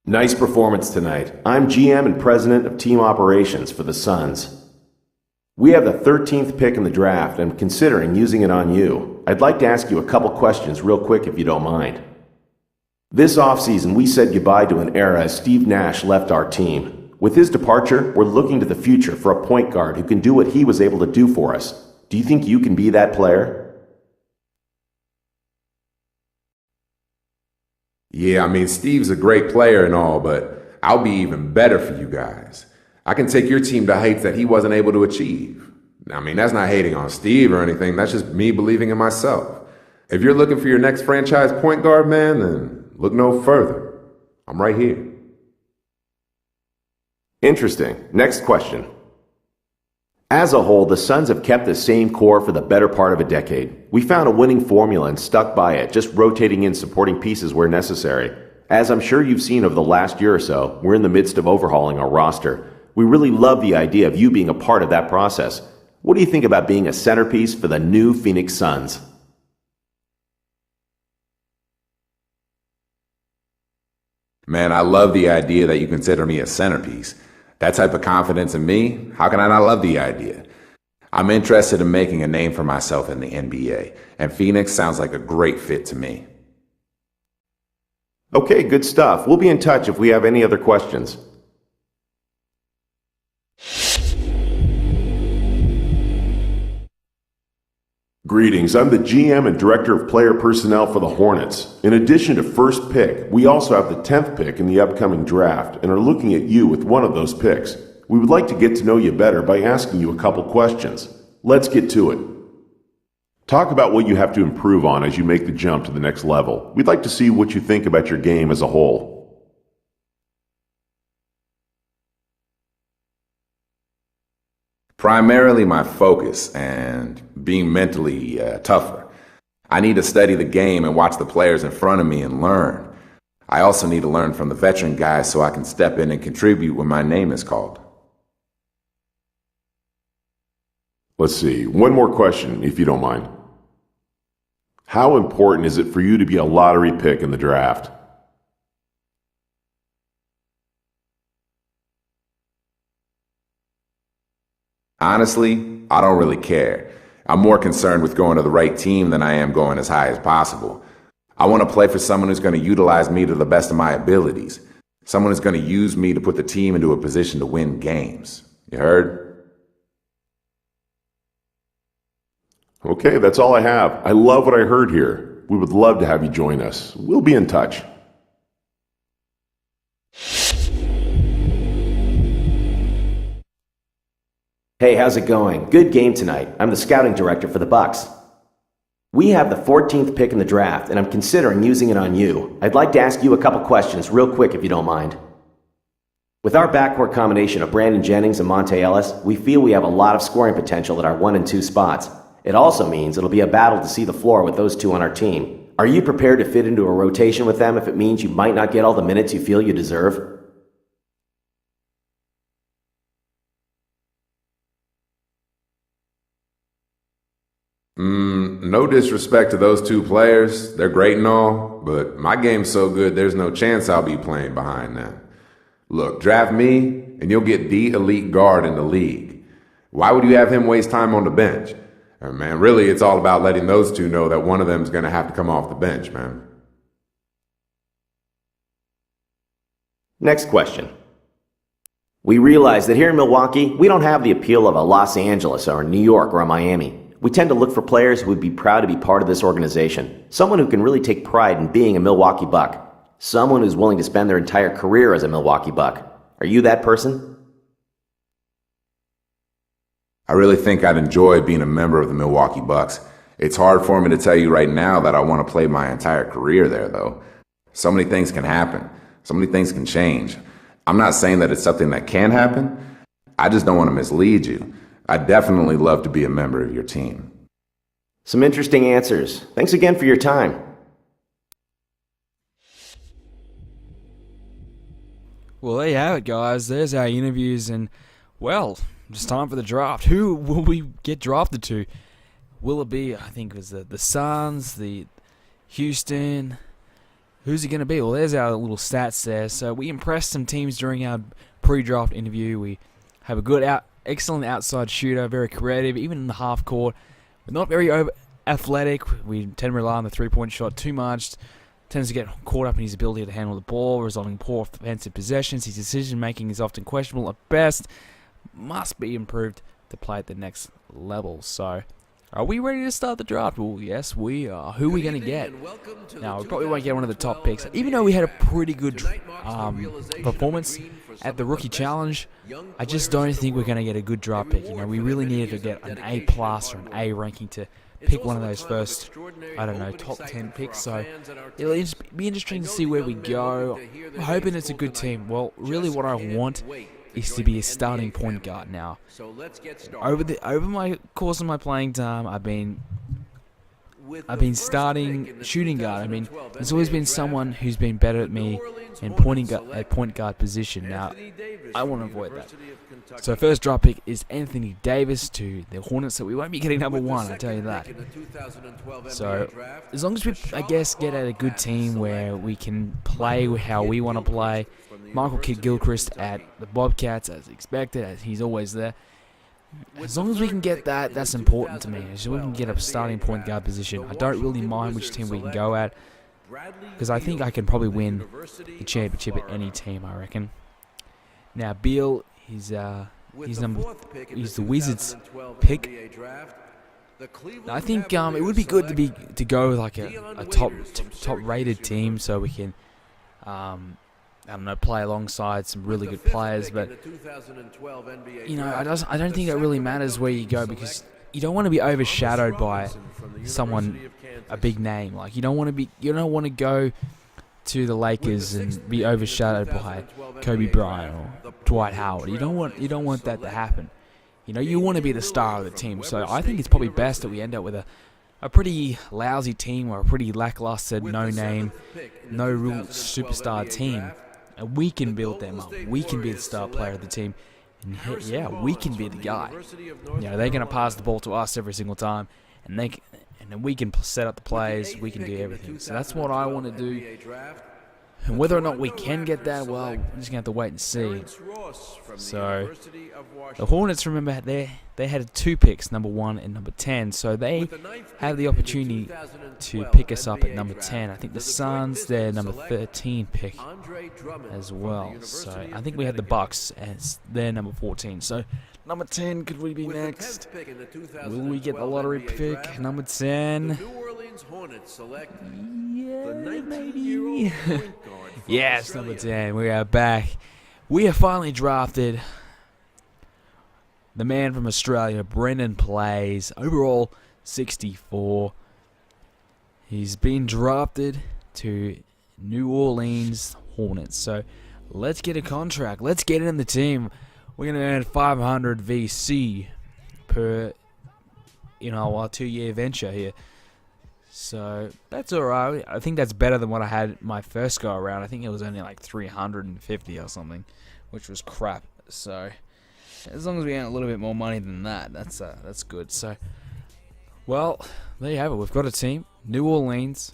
Nice performance tonight. I'm GM and President of Team Operations for the Suns. We have the 13th pick in the draft and I'm considering using it on you. I'd like to ask you a couple questions real quick if you don't mind. This offseason, we said goodbye to an era as Steve Nash left our team. With his departure, we're looking to the future for a point guard who can do what he was able to do for us. Do you think you can be that player? Yeah, I mean, Steve's a great player and all, but I'll be even better for you guys. I can take your team to heights that he wasn't able to achieve. I mean, that's not hating on Steve or anything. That's just me believing in myself. If you're looking for your next franchise point guard, man, then look no further. I'm right here. Interesting. Next question. As a whole, the Suns have kept the same core for the better part of a decade. We found a winning formula and stuck by it, just rotating in supporting pieces where necessary. As I'm sure you've seen over the last year or so, we're in the midst of overhauling our roster. We really love the idea of you being a part of that process. What do you think about being a centerpiece for the new Phoenix Suns? Man, I love the idea that you consider me a centerpiece. That type of confidence in me, how can I not love the idea? I'm interested in making a name for myself in the NBA, and Phoenix sounds like a great fit to me. Okay, good stuff. We'll be in touch if we have any other questions. Greetings, I'm the GM and Director of Player Personnel for the Hornets. In addition to first pick, we also have the 10th pick in the upcoming draft and are looking at you with one of those picks. We would like to get to know you better by asking you a couple questions. Let's get to it. Talk about what you have to improve on as you make the jump to the next level. We'd like to see what you think about your game as a whole. Primarily my focus and being mentally tougher. I need to study the game and watch the players in front of me and learn. I also need to learn from the veteran guys so I can step in and contribute when my name is called. Let's see, one more question, if you don't mind. How important is it for you to be a lottery pick in the draft? Honestly, I don't really care. I'm more concerned with going to the right team than I am going as high as possible. I want to play for someone who's going to utilize me to the best of my abilities. Someone who's going to use me to put the team into a position to win games. You heard? Okay, that's all I have. I love what I heard here. We would love to have you join us. We'll be in touch. Hey, how's it going? Good game tonight. I'm the scouting director for the Bucks. We have the 14th pick in the draft, and I'm considering using it on you. I'd like to ask you a couple questions real quick if you don't mind. With our backcourt combination of Brandon Jennings and Monte Ellis, we feel we have a lot of scoring potential at our 1 and 2 spots. It also means it'll be a battle to see the floor with those two on our team. Are you prepared to fit into a rotation with them if it means you might not get all the minutes you feel you deserve? No disrespect to those two players. They're great and all, but my game's so good there's no chance I'll be playing behind them. Look, draft me and you'll get the elite guard in the league. Why would you have him waste time on the bench? Man, really, it's all about letting those two know that one of them is going to have to come off the bench, man. Next question. We realize that here in Milwaukee, we don't have the appeal of a Los Angeles or a New York or a Miami. We tend to look for players who would be proud to be part of this organization. Someone who can really take pride in being a Milwaukee Buck. Someone who's willing to spend their entire career as a Milwaukee Buck. Are you that person? I really think I'd enjoy being a member of the Milwaukee Bucks. It's hard for me to tell you right now that I want to play my entire career there, though. So many things can happen. So many things can change. I'm not saying that it's something that can happen. I just don't want to mislead you. I'd definitely love to be a member of your team. Some interesting answers. Thanks again for your time. Well, there you have it, guys. There's our interviews, and, well, it's time for the draft. Who will we get drafted to? Will it be, I think it was the Suns, the Houston, who's it going to be? Well, there's our little stats there. So we impressed some teams during our pre-draft interview. We have a excellent outside shooter, very creative, even in the half court. We're not very athletic. We tend to rely on the three-point shot too much. Tends to get caught up in his ability to handle the ball, resulting in poor offensive possessions. His decision-making is often questionable at best. Must be improved to play at the next level. So, are we ready to start the draft? Well, yes, we are. Who are we going to get? Now, we probably won't get one of the top picks. Even though we had a pretty good performance at the Rookie Challenge, I just don't think we're going to get a good draft pick. We really needed to get an A+ or an A ranking to pick one of those first, top 10 picks. So it'll be interesting to see where we go. I'm hoping it's a good team. Well, really what I want is to be a starting point guard now. Over my course of my playing time, I've been starting shooting guard. There's always been someone who's been better at me in point guard position. Now, I want to avoid that. So first draft pick is Anthony Davis to the Hornets. So we won't be getting number 1, I tell you that. So as long as we, get at a good team where we can play how we want to play. Michael Kidd-Gilchrist at the Bobcats, as expected, as he's always there. As long as we can get that, that's important to me. As we can get a starting point guard position. I don't really mind which team we can go at, because I think I can probably win the championship at any team, I reckon. Now, Beal, he's the Wizards pick. I think it would be good to go with like a top rated team, so we can play alongside some really good players. But I don't think that really matters where you go, because you don't want to be overshadowed by a big name. Like you don't want to go to the Lakers and be overshadowed by Kobe Bryant or Dwight Howard. You don't want that to happen. You want to be the star of the team. So I think it's probably best that we end up with a pretty lousy team, or a pretty lackluster, no name, no real superstar team. And we can build them up. We can be the star player of the team. And we can be the guy. They're going to pass the ball to us every single time, and then we can set up the plays. We can do everything. So that's what I want to do. And whether or not we can get that, well, we're just going to have to wait and see. So the Hornets, remember, they had 2 picks, number 1 and number 10. So they have the opportunity to pick us up at number 10. I think the Suns, their number 13 pick as well. So I think we had the Bucks as their number 14. So number 10, could we be next? Will we get the lottery pick? Number 10. Yeah, maybe. Yes, number 10. We are back. We have finally drafted the man from Australia, Brenden Playz, overall 64. He's been drafted to New Orleans Hornets. So let's get a contract. Let's get in the team. We're going to earn 500 VC per, our 2-year venture here. So that's alright. I think that's better than what I had my first go around. I think it was only like 350 or something, which was crap. So as long as we earn a little bit more money than that, that's good. So, well, there you have it. We've got a team. New Orleans,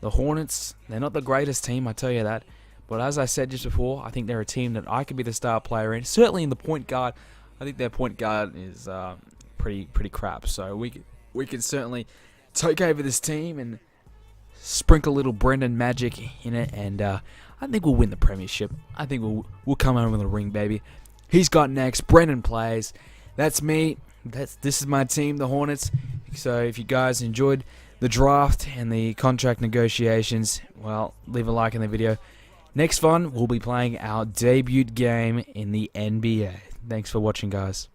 the Hornets. They're not the greatest team, I tell you that. But as I said just before, I think they're a team that I could be the star player in. Certainly in the point guard. I think their point guard is pretty crap. So we could certainly take over this team and sprinkle a little Brenden magic in it, and I think we'll win the premiership. I think we'll come home with a ring, baby. He's got next, Brenden Playz. That's me. This is my team, the Hornets. So if you guys enjoyed the draft and the contract negotiations, well, leave a like in the video. Next fun, we'll be playing our debut game in the NBA. Thanks for watching, guys.